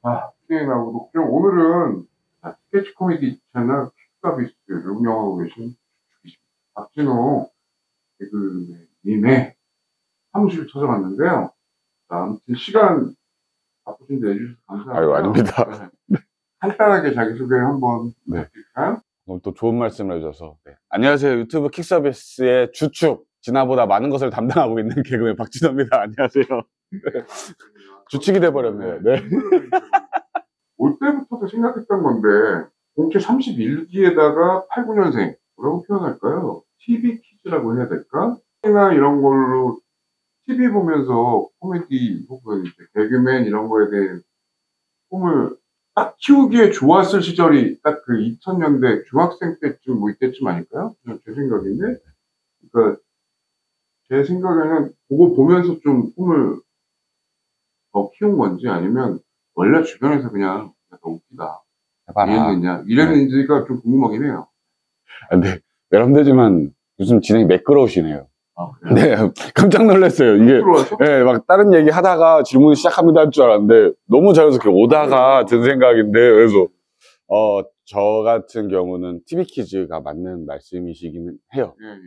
스테인하고도 그럼 오늘은 스케치 코미디 채널 킥서비스를 운영하고 계신 박진호 개그맨님의 사무실을 찾아봤는데요. 아무튼 시간 바쁘신데 내주셔서 아유, 감사하고요. 아닙니다. 네. 간단하게 자기소개 한번 네. 부탁드릴까요? 오늘 또 좋은 말씀을 해줘서. 네. 안녕하세요. 유튜브 킥서비스의 주축. 진화보다 많은 것을 담당하고 있는 개그맨 박진호입니다. 안녕하세요. 네. 주축이 돼버렸네요. 네. 올 때부터 생각했던 건데, 공채 31기에다가 89년생, 뭐라고 표현할까요? TV 퀴즈라고 해야 될까? 나 이런 걸로 TV 보면서 코미디 혹은 이제 개그맨 이런 거에 대해 꿈을 딱 키우기에 좋았을 시절이 딱 그 2000년대 중학생 때쯤 뭐 이때쯤 아닐까요? 그냥 제 생각인데, 그러니까 제 생각에는 그거 보면서 좀 꿈을 더 키운 건지 아니면 원래 주변에서 그냥 더 웃기다. 해봐라. 이랬느냐? 이랬는지가 좀 궁금하긴 해요. 근데 여러분들지만 요즘 진행이 매끄러우시네요. 아, 그래요? 네, 깜짝 놀랐어요. 이게, 들어와서? 네, 막 다른 얘기 하다가 질문 시작합니다 할 줄 알았는데 너무 자연스럽게 오다가 든 생각인데, 그래서, 저 같은 경우는 TV 퀴즈가 맞는 말씀이시기는 해요. 예, 예.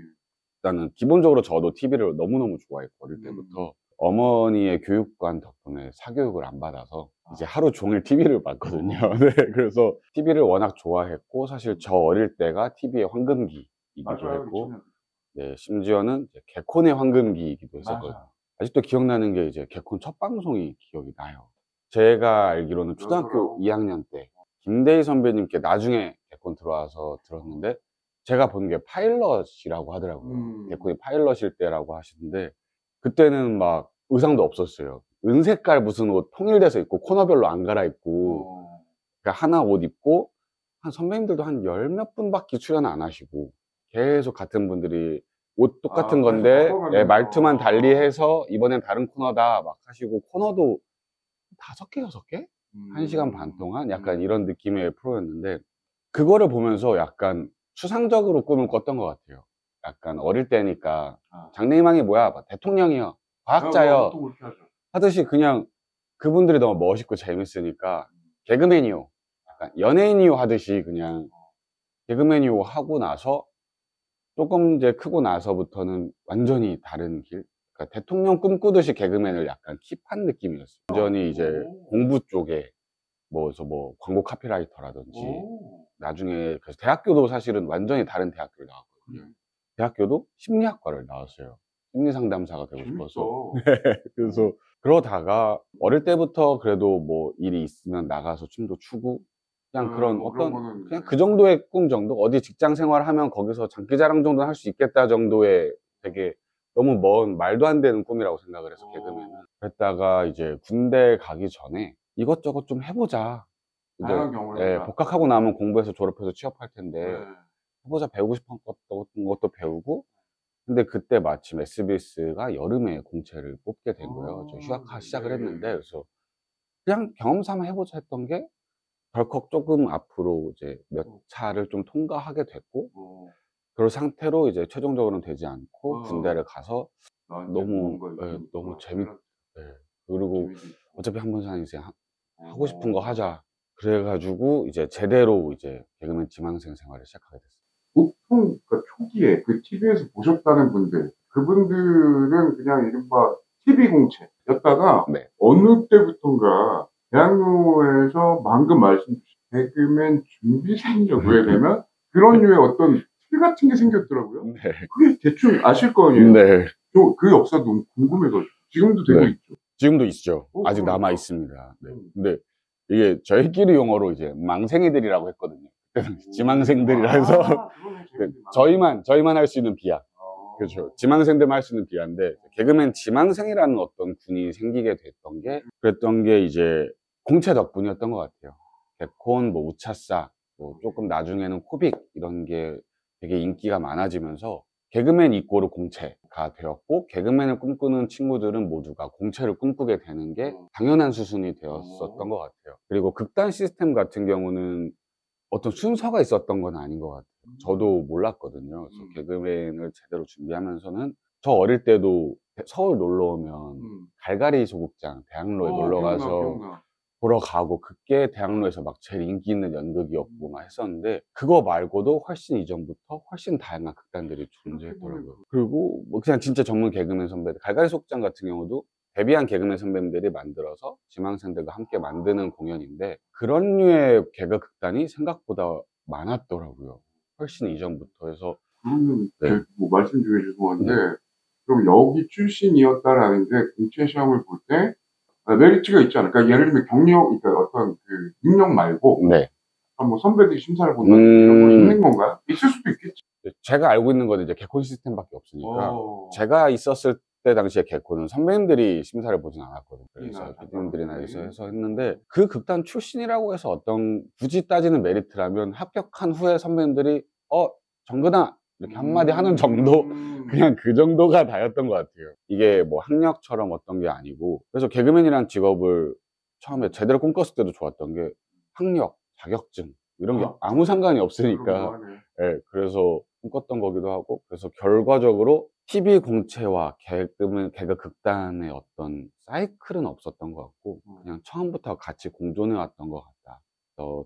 일단은 기본적으로 저도 TV를 너무너무 좋아했고, 어릴 때부터. 어머니의 교육관 덕분에 사교육을 안 받아서 이제 하루 종일 TV를 봤거든요. 네, 그래서 TV를 워낙 좋아했고, 사실 저 어릴 때가 TV의 황금기이기도 맞아요. 했고, 2000년. 네, 심지어는 이제 개콘의 황금기이기도 했었거든요. 맞아요. 아직도 기억나는 게 이제 개콘 첫 방송이 기억이 나요. 제가 알기로는 초등학교 2학년 때 김대희 선배님께 나중에 개콘 들어와서 들었는데, 제가 본 게 파일럿이라고 하더라고요. 개콘이 파일럿일 때라고 하시는데, 그때는 막 의상도 없었어요. 은색깔 무슨 옷 통일돼서 입고 코너별로 안 갈아입고, 그러니까 하나 옷 입고, 한 선배님들도 한 열 몇 분밖에 출연 안 하시고, 계속 같은 분들이 옷 똑같은 건데, 예, 말투만 달리해서 이번엔 다른 코너다 막 하시고, 코너도 5개, 6개? 1시간 반 동안 약간 이런 느낌의 프로였는데, 그거를 보면서 약간 추상적으로 꿈을 꿨던 것 같아요. 약간 어릴 때니까 장래희망이 뭐야? 막 대통령이요, 과학자요 하듯이 그냥 그분들이 너무 멋있고 재밌으니까 개그맨이요, 약간 연예인이요 하듯이 그냥 개그맨이요 하고 나서 조금 이제 크고 나서부터는 완전히 다른 길. 그러니까 대통령 꿈꾸듯이 개그맨을 약간 킵한 느낌이었어요. 완전히 이제 공부 쪽에 뭐 광고 카피라이터라든지, 나중에 그래서 대학교도 사실은 완전히 다른 대학교를 나왔거든요. 대학교도 심리학과를 나왔어요. 심리상담사가 되고 싶어서. 네, 그래서 그러다가 어릴 때부터 그래도 뭐 일이 있으면 나가서 춤도 추고, 그냥 그런 어떤 그냥 그 정도의 꿈 정도, 어디 직장 생활하면 거기서 장기자랑 정도는 할 수 있겠다 정도의 되게 너무 먼 말도 안 되는 꿈이라고 생각을 해서 개그맨은. 그랬다가 이제 군대 가기 전에 이것저것 좀 해보자. 이제 복학하고 나면 공부해서 졸업해서 취업할 텐데 해보자, 배우고 싶었던 것도 배우고. 근데 그때 마침 SBS가 여름에 공채를 뽑게 된 거예요. 저 휴학하 시작을 했는데, 그래서 그냥 경험 삼아 해보자 했던 게 덜컥 조금 앞으로 이제 몇 차를 좀 통과하게 됐고, 그런 상태로 이제 최종적으로는 되지 않고 군대를 가서 너무 그리고 어차피 한 번 사는 인생 하고 싶은 거 하자. 그래가지고 이제 제대로 이제 개그맨 지망생 생활을 시작하게 됐어요. 보통 그 초기에 그 TV에서 보셨다는 분들, 그분들은 그냥 이른바 TV 공채였다가 네. 어느 때부턴가 대학로에서 방금 말씀 주신 개그맨 준비생이라고 해야 되나? 그런 류의 어떤 틀 같은 게 생겼더라고요. 네. 그게 대충 아실 거 아니에요? 네. 그 역사도 너무 궁금해가지고. 지금도 되고 있죠. 지금도 있죠. 아직 남아 있습니다. 네. 근데 이게 저희끼리 용어로 이제 망생이들이라고 했거든요. 지망생들이라 해서 저희만 할 수 있는 비하. 그렇죠. 지망생들만 할 수 있는 비하인데, 개그맨 지망생이라는 어떤 군이 생기게 됐던 게, 그랬던 게 이제 공채 덕분이었던 것 같아요. 개콘, 뭐 우차싸, 뭐 조금 나중에는 코빅 이런 게 되게 인기가 많아지면서 개그맨 이꼬르 공채가 되었고, 개그맨을 꿈꾸는 친구들은 모두가 공채를 꿈꾸게 되는 게 당연한 수순이 되었었던 것 같아요. 그리고 극단 시스템 같은 경우는 어떤 순서가 있었던 건 아닌 것 같아요. 저도 몰랐거든요. 그래서 개그맨을 제대로 준비하면서는, 저 어릴 때도 서울 놀러 오면 갈갈이 소극장 대학로에 놀러 가서 보러 가고, 그게 대학로에서 막 제일 인기 있는 연극이었고 막 했었는데, 그거 말고도 훨씬 이전부터 훨씬 다양한 극단들이 존재했더라고요. 그리고 뭐 그냥 진짜 전문 개그맨 선배들, 갈갈이 속장 같은 경우도 데뷔한 개그맨 선배님들이 만들어서 지망생들과 함께 만드는 공연인데, 그런 류의 개그 극단이 생각보다 많았더라고요. 훨씬 이전부터 해서. 그러면 네. 뭐 말씀 중에 죄송한데, 그럼 여기 출신이었다라는 게 공채 시험을 볼 때 메리트가 있지 않을까? 그러니까 예를 들면 경력, 그러니까 어떤 그 능력 말고, 네. 뭐 선배들이 심사를 본다는 이런 거 있는 건가요? 있을 수도 있겠지. 제가 알고 있는 건 이제 개콘 시스템밖에 없으니까, 제가 있었을 때 당시에 개콘은 선배님들이 심사를 보진 않았거든요. 그래서 PD님들이나 해서 했는데, 그 극단 출신이라고 해서 어떤 굳이 따지는 메리트라면 합격한 후에 선배님들이 정근아 이렇게 한마디 하는 정도, 그냥 그 정도가 다였던 것 같아요. 이게 뭐 학력처럼 어떤 게 아니고, 그래서 개그맨이란 직업을 처음에 제대로 꿈꿨을 때도 좋았던 게 학력, 자격증 이런 게 아무 상관이 없으니까, 예, 그래서 꿈꿨던 거기도 하고, 그래서 결과적으로 TV 공채와 개그 극단의 어떤 사이클은 없었던 것 같고, 그냥 처음부터 같이 공존해 왔던 것 같다.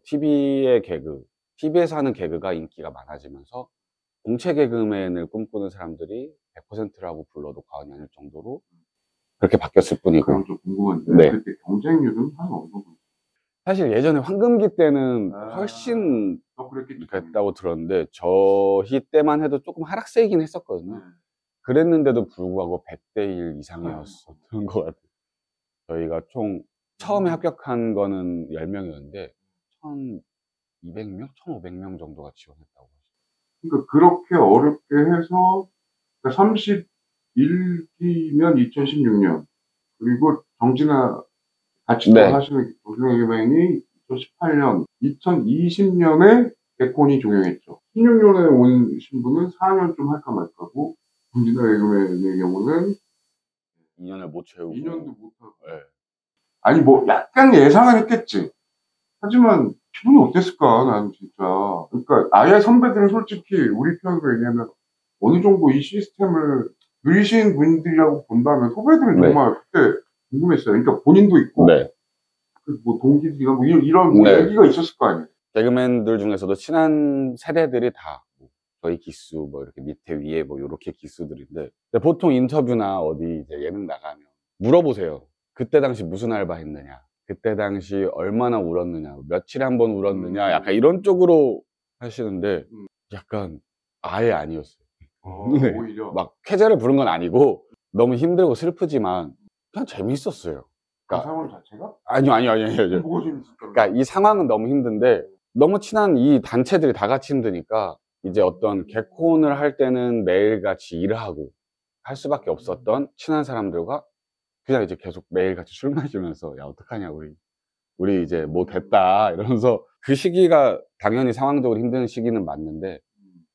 TV의 개그, TV에서 하는 개그가 인기가 많아지면서 공채 개그맨을 꿈꾸는 사람들이 100%라고 불러도 과언이 아닐 정도로 그렇게 바뀌었을 뿐이고. 그럼 좀 궁금한데, 네. 그때 경쟁률은 한 어느 정도? 사실 예전에 황금기 때는 훨씬 그랬다고 들었는데, 저희 때만 해도 조금 하락세이긴 했었거든요. 그랬는데도 불구하고 100대 1 이상이었던 것 같아요. 저희가 총 처음에 합격한 거는 10명이었는데 1200명, 1500명 정도가 지원했다고. 그러니까 그렇게 어렵게 해서 31기면 2016년, 그리고 정진아 같이 또 하시는 정진아 개그맨이 2018년, 2020년에 개콘이 종영했죠. 16년에 오신 분은 4년 좀 할까 말까고, 정진아 개그맨의 경우는 2년을 못 채우고 2년도 못 하고. 네. 아니 뭐 약간 예상은 했겠지. 하지만 기분이 어땠을까, 나는 진짜. 그러니까 아예 선배들은 솔직히 우리 편으로 얘기하면 어느 정도 이 시스템을 누리신 분들이라고 본다면 후배들은 정말 그때 궁금했어요. 그러니까 본인도 있고, 뭐 동기들이나 뭐 이런 뭐 얘기가 있었을 거 아니에요. 개그맨들 중에서도 친한 세대들이 다 저희 기수 뭐 이렇게 밑에 위에 뭐 이렇게 기수들인데, 보통 인터뷰나 어디 이제 예능 나가면 물어보세요. 그때 당시 무슨 알바 했느냐, 그때 당시 얼마나 울었느냐, 며칠에 한 번 울었느냐, 약간 이런 쪽으로 하시는데, 약간 아예 아니었어요. 오히려 막 쾌재를 부른 건 아니고 너무 힘들고 슬프지만 그냥 재밌었어요. 그러니까 그 상황 자체가? 아니요. 뭐가 재밌었어요? 그러니까 이 상황은 너무 힘든데, 너무 친한 이 단체들이 다 같이 힘드니까 이제 어떤 개콘을 할 때는 매일같이 일을 하고 할 수밖에 없었던 친한 사람들과 그냥 이제 계속 매일같이 술 마시면서, 야 어떡하냐 우리 이제 뭐 됐다 이러면서, 그 시기가 당연히 상황적으로 힘든 시기는 맞는데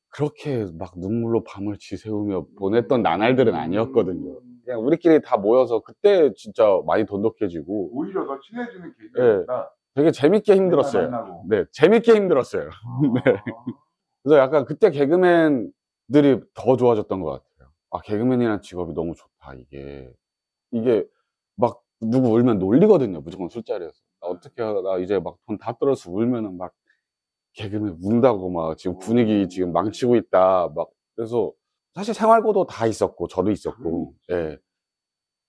그렇게 막 눈물로 밤을 지새우며 보냈던 나날들은 아니었거든요. 그냥 우리끼리 다 모여서 그때 진짜 많이 돈독해지고 오히려 더 친해지는 계기였다. 되게 재밌게 힘들었어요. 네, 재밌게 힘들었어요. 네. 그래서 약간 그때 개그맨들이 더 좋아졌던 것 같아요. 개그맨이라는 직업이 너무 좋다. 이게 막 누구 울면 놀리거든요. 무조건 술자리에서. 나 이제 막 돈 다 떨어서 울면은 막 개그맨 운다고 막 지금 분위기 지금 망치고 있다. 막 그래서 사실 생활고도 다 있었고 저도 있었고,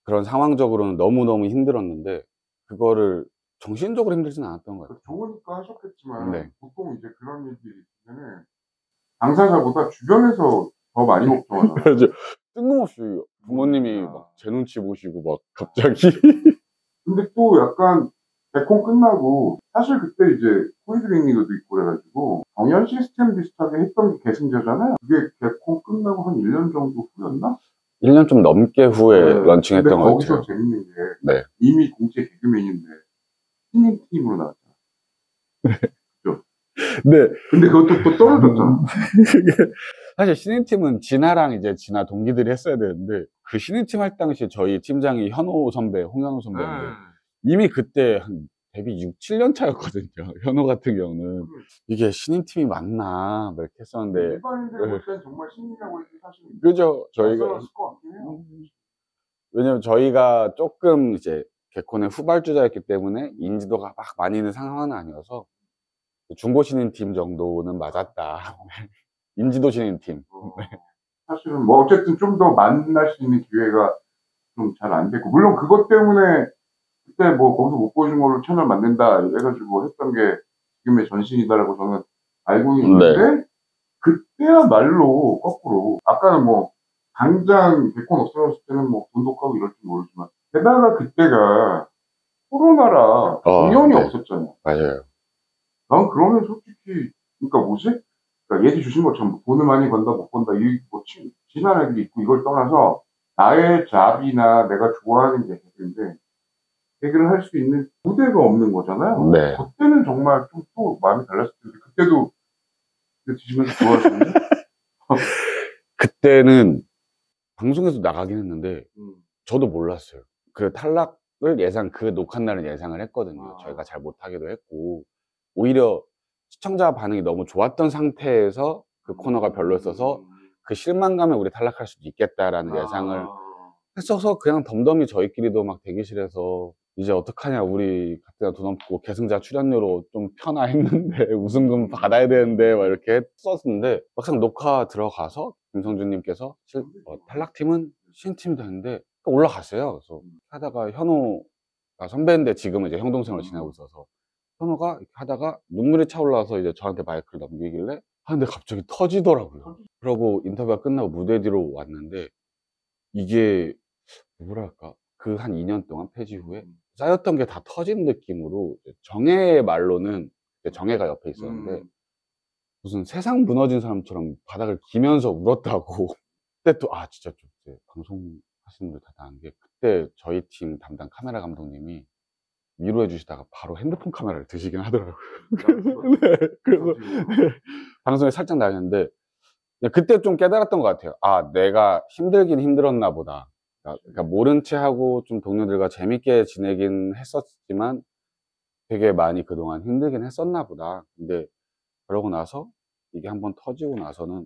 그런 상황적으로는 너무너무 힘들었는데 그거를 정신적으로 힘들진 않았던 것 같아요. 좋으니까 하셨겠지만 보통 이제 그런 일들이 있으면은 당사자보다 주변에서 더 많이 걱정하잖아요. 그래서 뜬금없이 부모님이 막 제 눈치 보시고 막 갑자기. 근데 또 약간 개콘 끝나고 사실 그때 이제 코이드링리그도 있고 그래가지고 경연 시스템 비슷하게 했던 게 계승자잖아요. 그게 개콘 끝나고 한 1년 정도 후였나? 1년 좀 넘게 후에 런칭했던 것 같아요. 거기서 재밌는 게 이미 공채 개그맨인데 신인 팀으로 나왔잖아. 그죠? 네. 근데 그것도 또 떨어졌잖아. 사실 신인팀은 진아랑 이제 진아 동기들이 했어야 되는데, 그 신인팀 할 당시 저희 팀장이 현호 선배, 홍현호 선배인데 이미 그때 한 데뷔 6, 7년 차였거든요. 현호 같은 경우는 이게 신인팀이 맞나 막 이렇게 했었는데, 일반인들 볼 땐 정말 신인이라고 해도 사실 그죠. 저희가 것 같긴 해요. 왜냐면 저희가 조금 이제 개콘의 후발주자였기 때문에 인지도가 막 많이 있는 상황은 아니어서 중고 신인 팀 정도는 맞았다. 인지도 신인 팀. 사실은 뭐 어쨌든 좀 더 만날 수 있는 기회가 좀 잘 안 됐고, 물론 그것 때문에 그때 뭐 거기서 못 보여준 걸로 채널 만든다 해가지고 했던 게 지금의 전신이다라고 저는 알고 있는데, 그때야말로 거꾸로 아까는 뭐 당장 개콘 없어졌을 때는 뭐 돈독하고 이럴지 모르지만, 게다가 그때가 코로나라 공연이 네. 없었잖아요. 맞아요. 난 그러면 솔직히, 그러니까 뭐지? 그러니까 얘기 주신 것처럼 돈을 많이 번다 못 번다 이 뭐 친한 애들이 있고 이걸 떠나서 나의 잡이나 내가 좋아하는 게 개그인데, 개그를 할 수 있는 무대가 없는 거잖아요. 네. 그때는 정말 좀 또 마음이 달랐을 텐데, 그때도 드시면서 좋아하시는데? 그때는 방송에서 나가긴 했는데 저도 몰랐어요. 그 탈락을 그 녹화 날은 예상을 했거든요. 저희가 잘 못하기도 했고, 오히려 시청자 반응이 너무 좋았던 상태에서 그 코너가 별로였어서 그 실망감에 우리 탈락할 수도 있겠다라는 예상을 했어서 그냥 덤덤히 저희끼리도 막 대기실에서 이제 어떡하냐, 우리 그때나 돈 없고 계승자 출연료로 좀 편하 했는데 우승금 받아야 되는데 막 이렇게 했었는데, 막상 녹화 들어가서 김성준님께서 탈락팀은 신팀이 되는데 올라갔어요. 그래서 하다가 현호가 선배인데 지금은 이제 형 동생으로 지내고 있어서, 현호가 이렇게 하다가 눈물이 차올라서 이제 저한테 마이크를 넘기길래 근데 갑자기 터지더라고요. 그러고 인터뷰가 끝나고 무대 뒤로 왔는데, 이게 뭐랄까, 그 한 2년 동안 폐지 후에 쌓였던 게 다 터진 느낌으로, 정혜의 말로는 정혜가 옆에 있었는데 무슨 세상 무너진 사람처럼 바닥을 기면서 울었다고. 그때 또 진짜 좀 방송 하시는 분들 대단한 게, 그때 저희 팀 담당 카메라 감독님이 위로해 주시다가 바로 핸드폰 카메라를 드시긴 하더라고요. 네, 그래서 방송에 살짝 나왔는데 그때 좀 깨달았던 것 같아요. 내가 힘들긴 힘들었나 보다. 그러니까 모른 채 하고 좀 동료들과 재밌게 지내긴 했었지만 되게 많이 그동안 힘들긴 했었나 보다. 근데 그러고 나서 이게 한번 터지고 나서는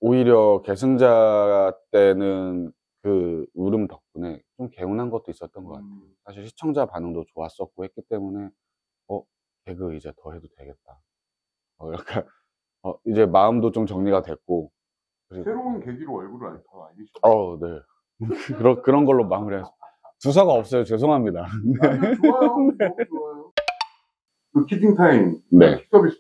오히려 계승자 때는 그 울음 덕분에 좀 개운한 것도 있었던 것 같아요. 사실 시청자 반응도 좋았었고 했기 때문에 개그 이제 더 해도 되겠다. 약간 이제 마음도 좀 정리가 됐고. 새로운 계기로 얼굴을 더 알리시죠. 네. 그런 걸로 마무리해서. 두서가 없어요. 죄송합니다. 아니요, 좋아요. 너무 좋아요. 그 키딩타임, 네. 서비스,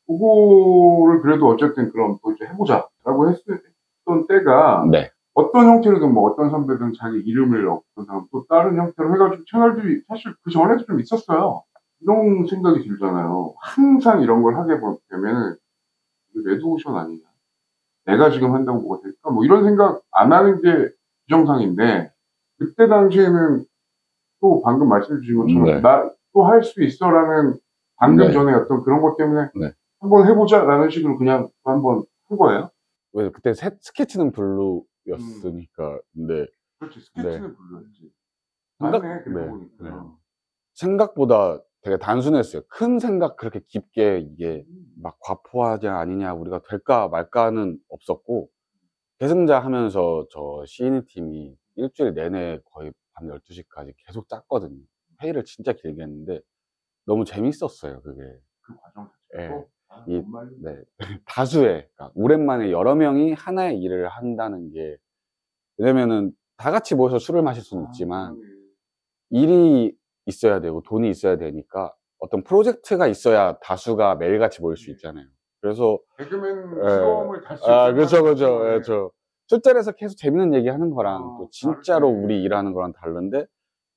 그거를 그래도 어쨌든 그럼 또 이제 해보자라고 했던 때가, 네. 어떤 형태로든 뭐 어떤 선배든 자기 이름을 얻던 사람 또 다른 형태로 해가지고 채널들이 사실 그 전에도 좀 있었어요. 이런 생각이 들잖아요. 항상 이런 걸 하게 되면 레드오션 아니냐, 내가 지금 한다고 뭐가 될까, 뭐 이런 생각 안 하는 게 정상인데, 그때 당시에는 또 방금 말씀해 주신 것처럼 네. 나 또 할 수 있어라는 방금 네. 전에 어떤 그런 것 때문에 네. 한번 해보자라는 식으로 그냥 한번 한 거예요. 왜 그때 스케치는 블루였으니까. 근데 그렇지, 스케치는 블루였지. 네. 생각보다 되게 단순했어요. 큰 생각 그렇게 깊게 이게 막 과포하냐 아니냐, 우리가 될까 말까는 없었고, 계승자 하면서 저 시인이 팀이 일주일 내내 거의 밤 12시까지 계속 짰거든요. 회의를 진짜 길게 했는데 너무 재밌었어요, 그게. 그 과정 자체도. 네. 다수의, 그러니까 오랜만에 여러 명이 하나의 일을 한다는 게, 왜냐면은 다 같이 모여서 술을 마실 수는 있지만 일이 있어야 되고 돈이 있어야 되니까 어떤 프로젝트가 있어야 다수가 매일같이 모일 수 있잖아요. 그래서 개그맨 실험을 다시 그렇죠. 술자리에서 계속 재밌는 얘기 하는 거랑 또 진짜로 우리 일하는 거랑 다른데,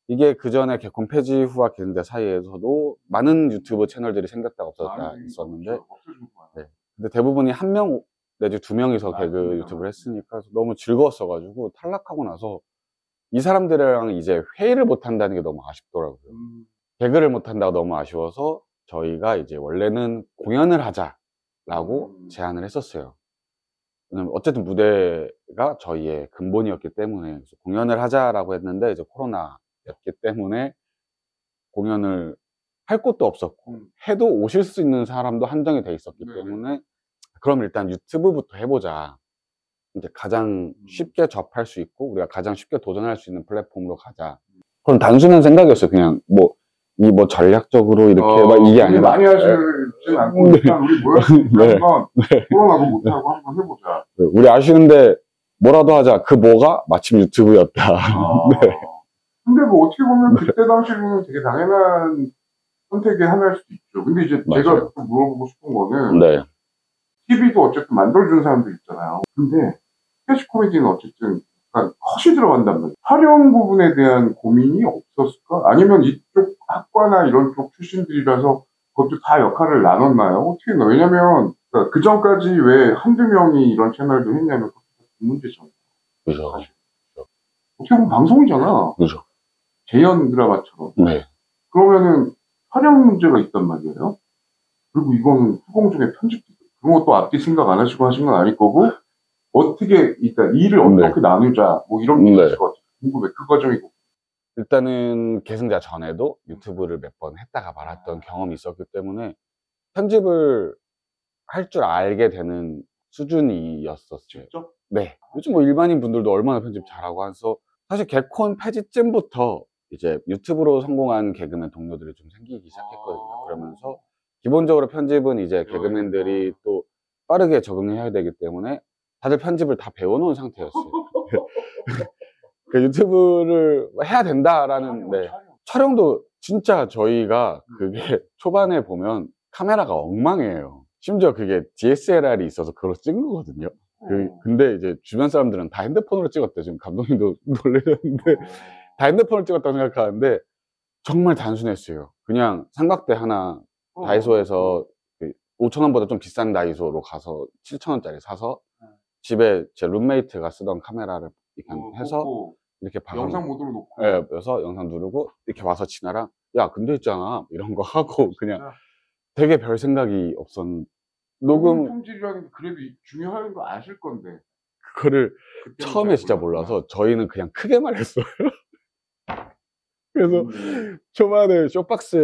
이게 그 전에 개콘 폐지 후와 계승자 사이에서도 많은 유튜브 채널들이 생겼다 없었다 있었는데, 네. 근데 대부분이 한 명 내지 두 명이서 개그 유튜브를 했으니까 너무 즐거웠어가지고, 탈락하고 나서 이 사람들이랑 이제 회의를 못 한다는 게 너무 아쉽더라고요. 개그를 못 한다고 너무 아쉬워서 저희가 이제 원래는 공연을 하자라고 제안을 했었어요. 왜냐면 어쨌든 무대가 저희의 근본이었기 때문에. 그래서 공연을 하자라고 했는데 이제 코로나였기 때문에 공연을 할 곳도 없었고, 해도 오실 수 있는 사람도 한정이 돼 있었기 때문에 그럼 일단 유튜브부터 해보자. 이제 가장 쉽게 접할 수 있고 우리가 가장 쉽게 도전할 수 있는 플랫폼으로 가자. 그건 단순한 생각이었어요. 그냥 뭐 전략적으로 이렇게 막 이게 아니라. 많이 하시진 않고, 일단 우리 모였으니까 한번 코로나도 못하고 한번 해보자. 우리 아쉬운데 뭐라도 하자. 그 뭐가 마침 유튜브였다. 네. 근데 뭐 어떻게 보면 그때 당시로는 되게 당연한 선택의 하나일 수도 있죠. 근데 이제 맞아요. 제가 또 물어보고 싶은 거는, 네. TV도 어쨌든 만들어준 사람들 있잖아요. 근데 스케치 코미디는 어쨌든 약간 컷이 들어간단 말이에요. 촬영 부분에 대한 고민이 없었을까? 아니면 이쪽 학과나 이런 쪽 출신들이라서 그것도 다 역할을 나눴나요? 어떻게 했나? 왜냐면 그 전까지 왜 한두 명이 이런 채널도 했냐면 그게 문제잖아요. 그죠. 어떻게 보면 방송이잖아. 그죠. 재연 드라마처럼. 네. 그러면은 촬영 문제가 있단 말이에요. 그리고 이거는 후공 중에 편집도 그런 것도 앞뒤 생각 안 하시고 하신 건 아닐 거고, 어떻게, 일단 일을 어떻게 나누자, 뭐 이런 게 있을 것 같아요. 궁금해. 그 과정이고. 일단은 계승자 전에도 유튜브를 몇 번 했다가 말았던 경험이 있었기 때문에 편집을 할 줄 알게 되는 수준이었었어요. 직접? 네. 요즘 뭐 일반인 분들도 얼마나 편집 잘하고 해서 사실 개콘 폐지쯤부터 이제 유튜브로 성공한 개그맨 동료들이 좀 생기기 시작했거든요. 그러면서 기본적으로 편집은 이제 개그맨들이 또 빠르게 적응해야 되기 때문에 다들 편집을 다 배워놓은 상태였어요. 그 유튜브를 해야 된다라는, 네. 촬영도 진짜 저희가 그게 초반에 보면 카메라가 엉망이에요. 심지어 그게 DSLR이 있어서 그걸로 찍은 거거든요. 근데 이제 주변 사람들은 다 핸드폰으로 찍었대. 지금 감독님도 놀라셨는데 다 핸드폰으로 찍었다고 생각하는데 정말 단순했어요. 그냥 삼각대 하나 다이소에서 5,000원보다 좀 비싼 다이소로 가서 7,000원짜리 사서 집에 제 룸메이트가 쓰던 카메라를 이렇게 해서 이렇게 영상 모드로 놓고. 네, 그래서 영상 누르고 이렇게 와서 진아랑 야 근데 있잖아 이런 거 하고 그냥 되게 별 생각이 없었는데 녹음 품질이라는 게 그래도 중요한 거 아실 건데 그거를 처음에 진짜 몰라서 저희는 그냥 크게 말했어요. 그래서 초반에 쇼박스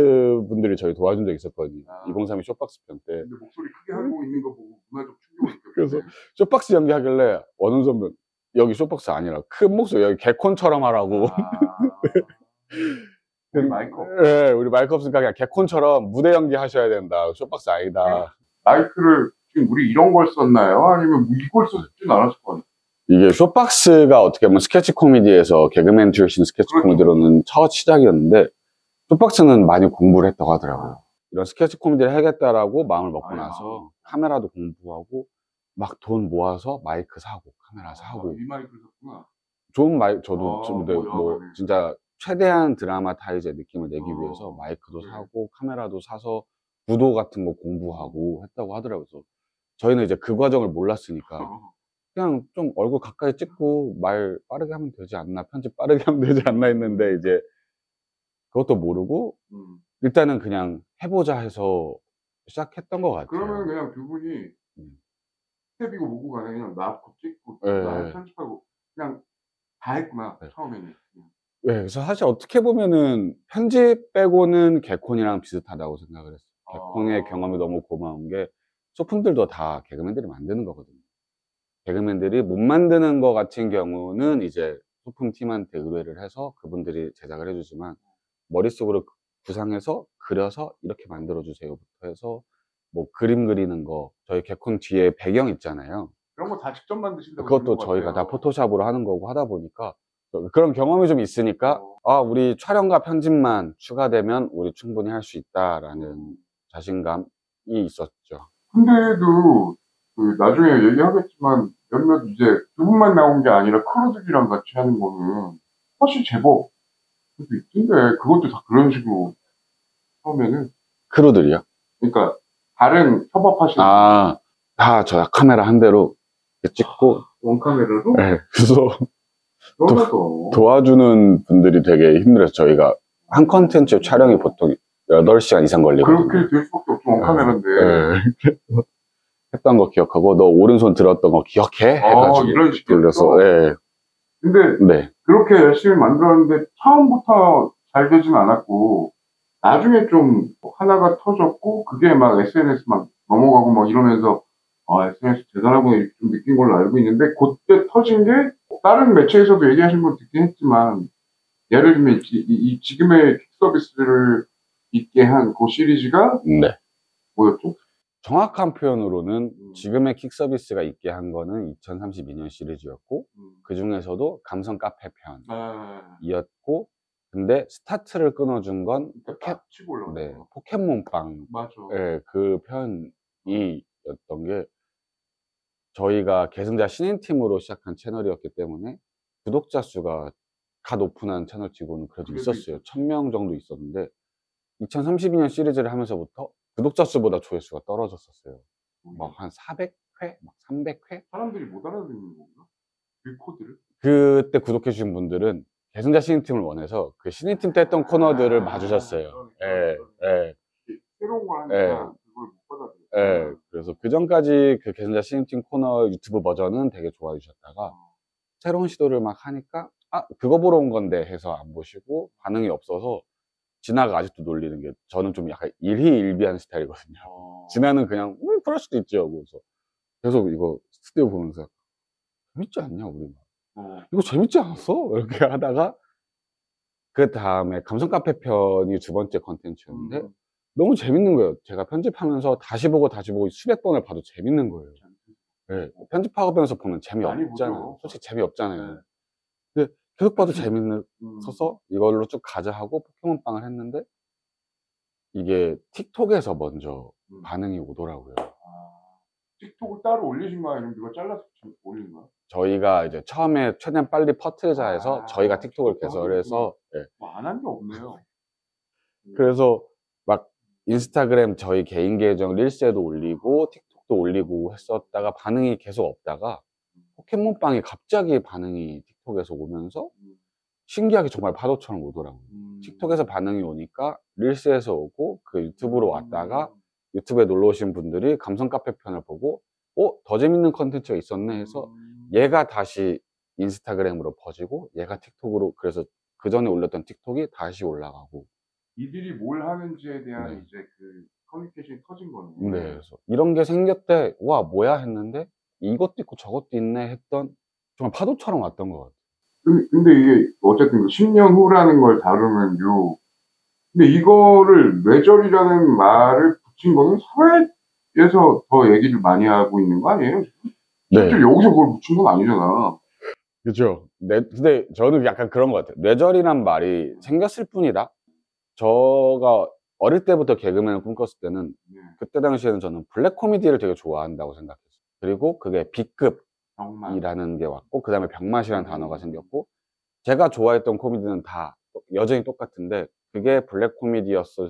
분들이 저희 도와준 적이 있었거든요. 2032 쇼박스 편 때. 근데 목소리 크게 하고 있는 거 보고 문화적 충격을 느꼈어요. 그래서 쇼박스 연기하길래 원훈 선배 여기 쇼박스 아니라 큰 목소리 여기 개콘처럼 하라고. 우리 마이크 없어. 네, 우리 마이크 없으니까 그냥 개콘처럼 무대 연기 하셔야 된다. 쇼박스 아니다. 마이크를 지금 우리 이런 걸 썼나요? 아니면 이걸 썼진 않았을 거 아니에요? 이게 쇼박스가 어떻게 보면 스케치 코미디에서 개그맨 출신 스케치 코미디로는 첫 시작이었는데 쇼박스는 많이 공부를 했다고 하더라고요. 이런 스케치 코미디를 해야겠다라고 마음을 먹고 나서 카메라도 공부하고 막 돈 모아서 마이크 사고 카메라 사고. 이 마이크를 샀구나. 좋은 마이크 저도 뭐 진짜 최대한 드라마타이즈의 느낌을 내기 위해서 마이크도 사고 카메라도 사서 구도 같은 거 공부하고 했다고 하더라고요. 그래서 저희는 이제 그 과정을 몰랐으니까 그냥 좀 얼굴 가까이 찍고 말 빠르게 하면 되지 않나, 편집 빠르게 하면 되지 않나 했는데 이제 그것도 모르고 일단은 그냥 해보자 해서 시작했던 것 같아요. 그러면 그냥 두 분이 스텝이고 뭐고 간에 그냥 나고 찍고 편집하고 그냥 다 했구나. 처음에는. 네, 그래서 사실 어떻게 보면은 편집 빼고는 개콘이랑 비슷하다고 생각을 했어요. 개콘의 경험이 너무 고마운 게 소품들도 다 개그맨들이 만드는 거거든요. 개그맨들이 못 만드는 거 같은 경우는 이제 소품팀한테 의뢰를 해서 그분들이 제작을 해주지만 머릿속으로 구상해서 그려서 이렇게 만들어주세요부터 해서 뭐 그림 그리는 거 저희 개콘 뒤에 배경 있잖아요. 그런 거 다 직접 만드신다고. 그것도 저희가 다 포토샵으로 하는 거고 하다 보니까 그런 경험이 좀 있으니까 우리 촬영과 편집만 추가되면 우리 충분히 할 수 있다라는 자신감이 있었죠. 근데도 나중에 얘기하겠지만 몇몇 이제 두 분만 나온 게 아니라 크루들이랑 같이 하는 거는 사실 제법 그것도 있던데 그것도 다 그런 식으로 처음에는. 크루들이요? 그러니까 다른 협업하시는 다 저 카메라 한 대로 찍고 원카메라로? 네, 그래서 도와주는 분들이 되게 힘들어서 저희가 한 컨텐츠 촬영이 보통 8시간 이상 걸리거든요. 그렇게 될 수밖에 없죠. 원카메라인데. 했던 거 기억하고 너 오른손 들었던 거 기억해? 해가지고 이런 식으로 돌려서. 네. 근데 그렇게 열심히 만들었는데 처음부터 잘 되진 않았고 나중에 좀 하나가 터졌고 그게 막 SNS 막 넘어가고 막 이러면서 SNS 대단하구나 이렇게 좀 느낀 걸로 알고 있는데 그때 터진 게 다른 매체에서도 얘기하신 건 듣긴 했지만 예를 들면 지금의 퀵 서비스를 있게 한 그 시리즈가 네. 뭐였죠? 정확한 표현으로는 지금의 킥 서비스가 있게 한 거는 2032년 시리즈였고 그 중에서도 감성 카페 편이었고 근데 스타트를 끊어준 건 치고 올라갔어. 네, 포켓몬빵 맞아. 네, 그 편이었던 게 저희가 계승자 신인팀으로 시작한 채널이었기 때문에 구독자 수가 갓 오픈한 채널치고는 그래도 있었어요. 1000명 정도 있었는데 2032년 시리즈를 하면서부터 구독자 수보다 조회수가 떨어졌었어요. 막 한 400회? 막 300회? 사람들이 못 알아듣는 건가? 그 코드를? 그때 구독해주신 분들은 계승자 신인팀을 원해서 그 신인팀 때 했던 코너들을 봐주셨어요. 예, 예. 새로운 걸 하니까 그걸 못 받아들였어요. 예. 그래서 그 전까지 그 계승자 신인팀 코너 유튜브 버전은 되게 좋아해 주셨다가 새로운 시도를 막 하니까 그거 보러 온 건데 해서 안 보시고 반응이 없어서 진아가 아직도 놀리는 게 저는 좀 약간 일희일비한 스타일이거든요. 진아는 그냥 그럴 수도 있죠. 그래서 계속 이거 스튜디오 보면서 재밌지 않냐 우리 이거 재밌지 않았어? 이렇게 하다가 그 다음에 감성 카페 편이 두 번째 컨텐츠였는데 너무 재밌는 거예요. 제가 편집하면서 다시 보고 수백 번을 봐도 재밌는 거예요. 네, 편집하면서 보면 재미없잖아요. 솔직히 재미없잖아요. 근데 계속 봐도 재밌어서 이걸로 쭉 가자 하고 포켓몬빵을 했는데 이게 틱톡에서 먼저 반응이 오더라고요. 틱톡을 따로 올리신 거야? 아니면 누가 잘라서 올린 거야? 저희가 이제 처음에 최대한 빨리 퍼트자 해서 저희가 틱톡을 개설해서 안 한 게 없네요. 그래서 막 인스타그램 저희 개인 계정 릴스에도 올리고 틱톡도 올리고 했었다가 반응이 계속 없다가 포켓몬빵이 갑자기 반응이 틱톡에서 오면서 신기하게 정말 파도처럼 오더라고요. 틱톡에서 반응이 오니까 릴스에서 오고 그 유튜브로 왔다가 유튜브에 놀러 오신 분들이 감성 카페 편을 보고 더 재밌는 컨텐츠가 있었네 해서 얘가 다시 인스타그램으로 퍼지고 얘가 틱톡으로 그래서 그 전에 올렸던 틱톡이 다시 올라가고 이들이 뭘 하는지에 대한 이제 그 커뮤니케이션이 터진 거네. 네, 그래서 이런 게 생겼대 와 뭐야 했는데 이것도 있고 저것도 있네 했던 정말 파도처럼 왔던 것 같아요. 근데 이게 어쨌든 10년 후라는 걸 다루면 근데 이거를 뇌절이라는 말을 붙인 거는 사회에서 더 얘기를 많이 하고 있는 거 아니에요? 네. 실제 여기서 그걸 붙인 건 아니잖아. 그죠. 근데 저는 약간 그런 것 같아요. 뇌절이란 말이 생겼을 뿐이다. 저가 어릴 때부터 개그맨을 꿈꿨을 때는 그때 당시에는 저는 블랙 코미디를 되게 좋아한다고 생각했어요. 그리고 그게 B급이라는 게 왔고 그 다음에 병맛이라는 단어가 생겼고 제가 좋아했던 코미디는 다 여전히 똑같은데 그게 블랙 코미디였어.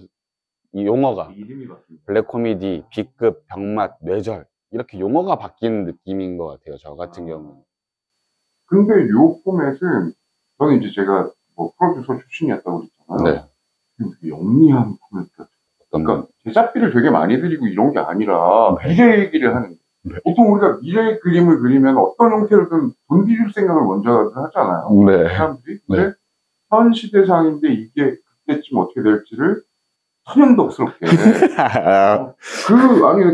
이 용어가 블랙 코미디, B급, 병맛, 뇌절 이렇게 용어가 바뀐 느낌인 것 같아요. 저 같은 경우는. 근데 요 포맷은 저는 이제 제가 뭐 프로듀서 출신이었다고 그랬잖아요. 영리한 포맷 같아요. 그러니까 제작비를 되게 많이 들이고 이런 게 아니라 미래 얘기를 하는 거예요. 보통 우리가 미래 그림을 그리면 어떤 형태로든 돈 들일 생각을 먼저 하잖아요. 사람들이. 근데 현 시대상인데 이게 그때쯤 어떻게 될지를 천연덕스럽게.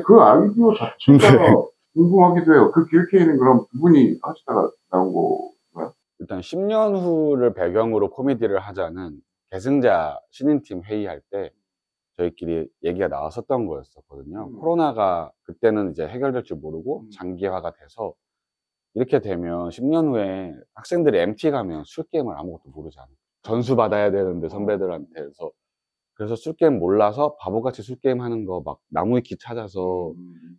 그 아이디어 자체가 궁금하기도 해요. 그 기획회의는 그럼 두 분이 하시다가 나온 거가요? 일단 10년 후를 배경으로 코미디를 하자는 계승자 신인팀 회의할 때 저희끼리 얘기가 나왔었던 거였었거든요. 코로나가 그때는 이제 해결될 줄 모르고 장기화가 돼서 이렇게 되면 10년 후에 학생들이 MT 가면 술게임을 아무것도 모르잖아요. 전수 받아야 되는데 선배들한테서 그래서 술게임 몰라서 바보같이 술게임 하는 거 막 나무위키 찾아서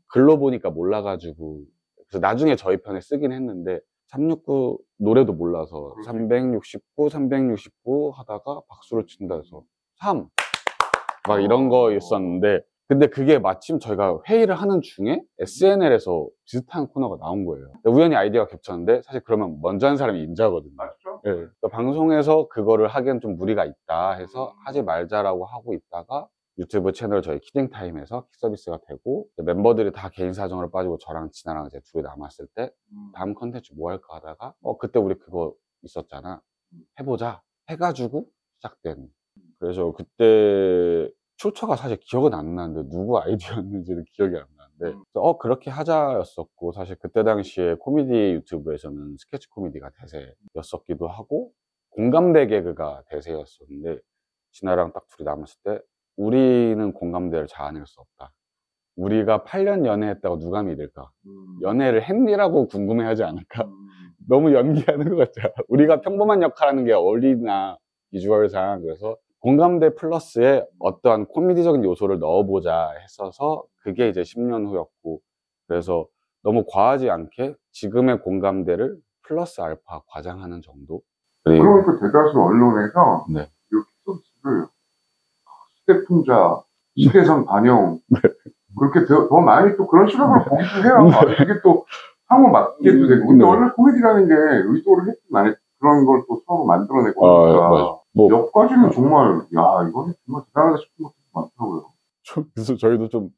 글로 보니까 몰라가지고 그래서 나중에 저희 편에 쓰긴 했는데 369 노래도 몰라서 369 하다가 박수를 친다 해서 3 막 이런 거였었는데 근데 그게 마침 저희가 회의를 하는 중에 SNL에서 비슷한 코너가 나온 거예요. 우연히 아이디어가 겹쳤는데 사실 그러면 먼저 한 사람이 임자거든요. 맞죠? 네. 방송에서 그거를 하기엔 좀 무리가 있다 해서 하지 말자라고 하고 있다가 유튜브 채널 저희 키딩타임에서 킥서비스가 되고 멤버들이 다 개인 사정으로 빠지고 저랑 진아랑 이제 둘이 남았을 때 다음 컨텐츠 뭐 할까 하다가 그때 우리 그거 있었잖아 해보자 해가지고 시작된 그래서 그때 출처가 사실 기억은 안 나는데 누구 아이디어였는지는 기억이 안 나는데 그렇게 하자였었고 사실 그때 당시에 코미디 유튜브에서는 스케치 코미디가 대세였었기도 하고 공감대 개그가 대세였었는데 진아랑 딱 둘이 남았을 때 우리는 공감대를 자아낼 수 없다. 우리가 8년 연애했다고 누가 믿을까? 연애를 했니라고 궁금해하지 않을까? 너무 연기하는 것 같죠. 우리가 평범한 역할하는 게 어울리나 비주얼상. 그래서 공감대 플러스에 어떠한 코미디적인 요소를 넣어보자 했어서 그게 이제 10년 후였고, 그래서 너무 과하지 않게 지금의 공감대를 플러스 알파 과장하는 정도. 그러니까 대다수 언론에서 네. 이렇게 소스를 시대풍자, 시대상 반영 그렇게 더 많이 또 그런 시각으로 보기도 해요. 이게 또 상호 맞게도 되고. 근데 원래 코미디라는 게 의도를 했든 안 했든 그런 걸 또 서로 만들어내고 그러니까 몇 가지는 정말 이거는 정말 대단하다 싶은 것도 많더라고요. 그래서 저희도 좀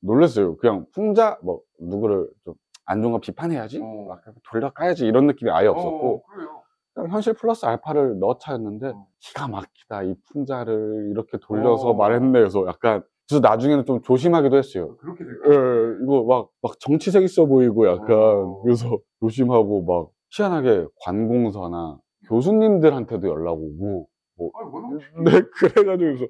놀랐어요. 그냥 풍자 누구를 좀 안 좋은 거 비판해야지 막 돌려까야지 이런 느낌이 아예 없었고 그래요. 그냥 현실 플러스 알파를 넣자였는데 기가 막히다 이 풍자를 이렇게 돌려서 말했네. 그래서 그래서 나중에는 좀 조심하기도 했어요. 그렇게 될까요? 이거 막 정치색 있어 보이고 그래서 조심하고 막 희한하게 관공서나 교수님들한테도 연락 오고 네, 그래가지고 그래서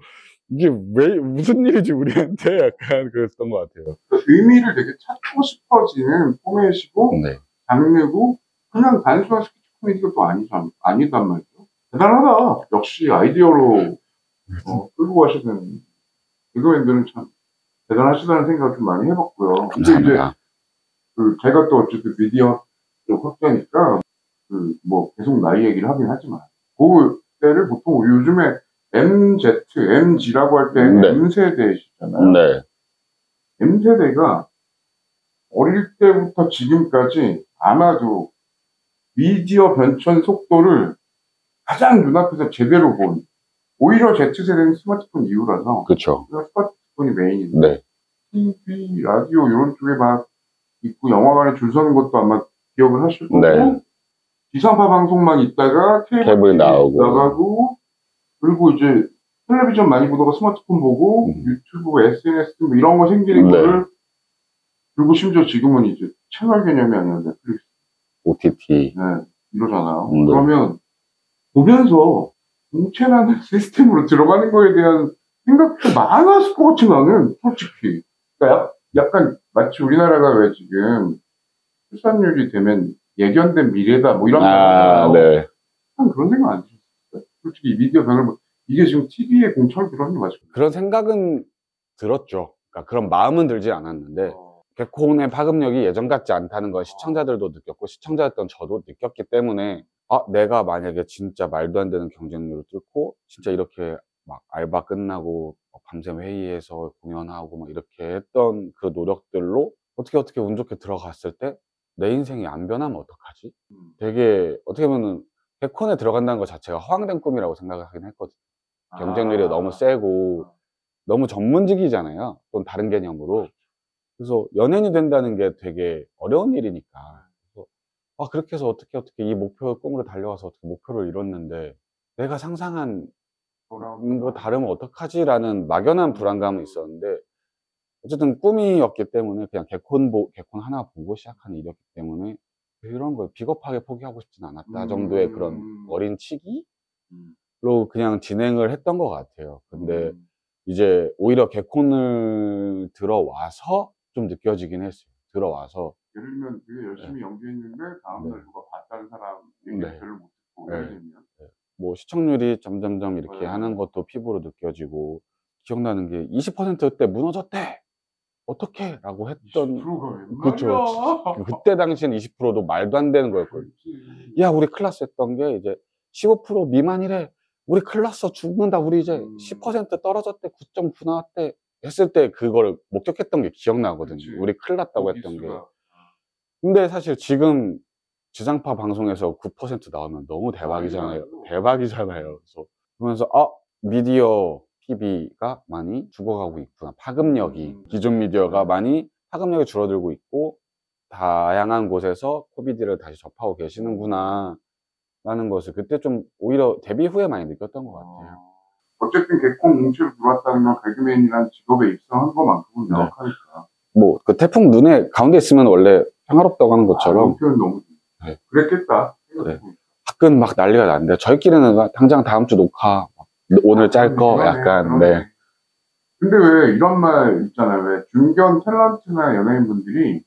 이게 왜 무슨 일이지 우리한테 그랬던 것 같아요. 의미를 되게 찾고 싶어지는 포맷이고 장르고 그냥 단순한 스케치 코미디가 또 아니단 말이죠. 대단하다. 역시 아이디어로 끌고 가시는 개그맨들은 참 대단하시다는 생각을 좀 많이 해봤고요. 근데 이제 제가 또 어쨌든 미디어 쪽 학자니까 계속 나이 얘기를 하긴 하지만 그때를 보통 요즘에 MZ, MG라고 할 때 M세대시잖아요. 네. M세대가 어릴 때부터 지금까지 아마도 미디어 변천 속도를 가장 눈앞에서 제대로 본, 오히려 Z세대는 스마트폰 이후라서 그렇죠. 스마트폰이 메인인데 TV, 라디오 이런 쪽에 막 있고 영화관에 줄 서는 것도 아마 기억을 하실 거고 지상파 방송만 있다가 케이블 나가고 그리고 이제 텔레비전 많이 보다가 스마트폰 보고 유튜브, SNS 이런 거 생기는 거를 그리고 심지어 지금은 이제 채널 개념이 아니라 넷플릭스, OTT 이러잖아요. 그러면 보면서 공채라는 시스템으로 들어가는 거에 대한 생각도 많았을 것 같지 나는 솔직히. 그러니까 약간 마치 우리나라가 왜 지금 출산율이 되면 예견된 미래다 이런 네. 그런 생각 안 드셨어요? 솔직히 미디어 변을 이게 지금 TV에 공천을 들어가는 게 맞죠? 그런 생각은 들었죠. 그러니까 그런 마음은 들지 않았는데 개콘의 파급력이 예전 같지 않다는 걸 시청자들도 느꼈고 시청자였던 저도 느꼈기 때문에 내가 만약에 진짜 말도 안 되는 경쟁률을 뚫고 진짜 이렇게 막 알바 끝나고 밤샘 회의해서 공연하고 막 이렇게 했던 그 노력들로 어떻게 운 좋게 들어갔을 때 내 인생이 안 변하면 어떡하지? 되게 어떻게 보면 개콘에 들어간다는 것 자체가 허황된 꿈이라고 생각을 하긴 했거든요. 경쟁률이 너무 세고 너무 전문직이잖아요. 또 다른 개념으로. 그래서 연예인이 된다는 게 되게 어려운 일이니까. 그래서 그렇게 해서 어떻게 이 꿈으로 달려와서 어떻게 목표를 이뤘는데 내가 상상한 거 다르면 어떡하지라는 막연한 불안감은 있었는데 어쨌든 꿈이었기 때문에 그냥 개콘 하나 보고 시작한 일이었기 때문에 이런 걸 비겁하게 포기하고 싶진 않았다 정도의 그런 어린 치기로 그냥 진행을 했던 것 같아요. 근데 이제 오히려 개콘을 들어와서 좀 느껴지긴 했어요. 들어와서 예를 들면 되게 열심히 연기했는데 다음날 누가 봤다는 사람 얘기 별로 못 듣고 예를 들면 시청률이 점점점 이렇게 하는 것도 피부로 느껴지고 기억나는 게 20%대 무너졌대 어떻게? 라고 했던 20%가 그렇죠. 그때 당시엔 20%도 말도 안 되는 거였거든요. 야 우리 큰일 났어 했던 게 이제 15% 미만이래. 우리 큰일 났어 죽는다. 우리 이제 10% 떨어졌대. 9.9 나왔대. 했을 때 그걸 목격했던 게 기억나거든요. 우리 큰일 났다고 했던 게. 근데 사실 지금 지상파 방송에서 9% 나오면 너무 대박이잖아요. 그래서 그러면서 미디어 TV가 많이 죽어가고 있구나. 파급력이 기존 미디어가 많이 파급력이 줄어들고 있고 다양한 곳에서 코미디를 다시 접하고 계시는구나 라는 것을 그때 좀 오히려 데뷔 후에 많이 느꼈던 것 같아요. 어쨌든 개콘 공채로 들어왔다는 건 개그맨이란 직업에 입성한 것만큼은 명확하니까. 그 태풍 눈에 가운데 있으면 원래 평화롭다고 하는 것처럼 표현 너무 그랬겠다. 댓글 막 난리가 났는데 저희끼리는 당장 다음 주 녹화 오늘 짤 거 약간 네. 근데 왜 이런 말 있잖아요. 왜 중견 탤런트나 연예인분들이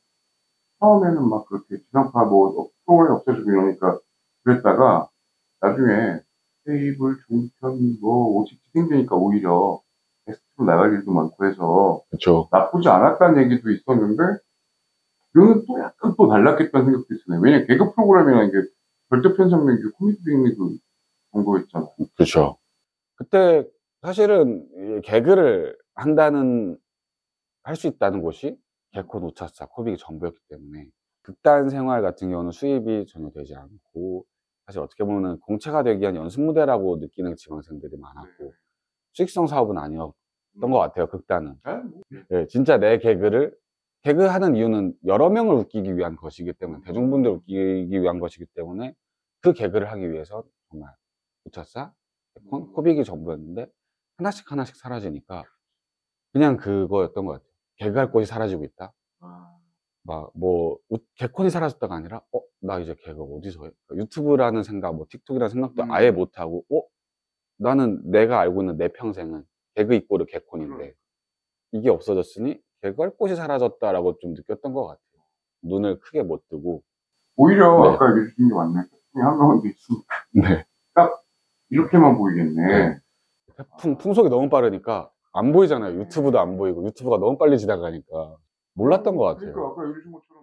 처음에는 막 그렇게 지상파 뭐 프로그램 없애주고 이러니까 그랬다가 나중에 테이블, 종편, 뭐 오직 생기니까 오히려 게스트로 나갈 일도 많고 해서 그렇죠. 나쁘지 않았다는 얘기도 있었는데 그거는 또 약간 또 달랐겠다는 생각도 있어요. 왜냐면 개그 프로그램이라는 게 절대 편성된 게 코미디 빅리그 정도였잖아요. 그렇죠. 그때 사실은 이 개그를 한다는 할 수 있다는 곳이 개콘, 우차차, 코빅이 전부였기 때문에 극단 생활 같은 경우는 수입이 전혀 되지 않고 사실 어떻게 보면 공채가 되기 위한 연습 무대라고 느끼는 지망생들이 많았고 수익성 사업은 아니었던 것 같아요. 극단은. 네, 진짜 내 개그하는 이유는 여러 명을 웃기기 위한 것이기 때문에 대중분들 웃기기 위한 것이기 때문에 그 개그를 하기 위해서 정말 우차차, 개콘, 코빅이 전부였는데 하나씩 하나씩 사라지니까 그냥 그거였던 것 같아요. 개그할 곳이 사라지고 있다. 막 뭐 개콘이 사라졌다가 아니라 나 이제 개그 어디서 해? 유튜브라는 생각, 뭐 틱톡이라는 생각도 아예 못 하고 나는 내가 알고 있는 내 평생은 개그 이꼬르 개콘인데 이게 없어졌으니 개그할 곳이 사라졌다라고 좀 느꼈던 것 같아요. 눈을 크게 못 뜨고 오히려 네. 아까 얘기해 주신 게 맞네. 태풍이 한가운데 있으니까 네. 딱 이렇게만 보이겠네. 네. 풍속이 너무 빠르니까 안 보이잖아요. 유튜브도 안 보이고 유튜브가 너무 빨리 지나가니까 몰랐던 것 같아요. 그러니까 아까 얘기해 준 것처럼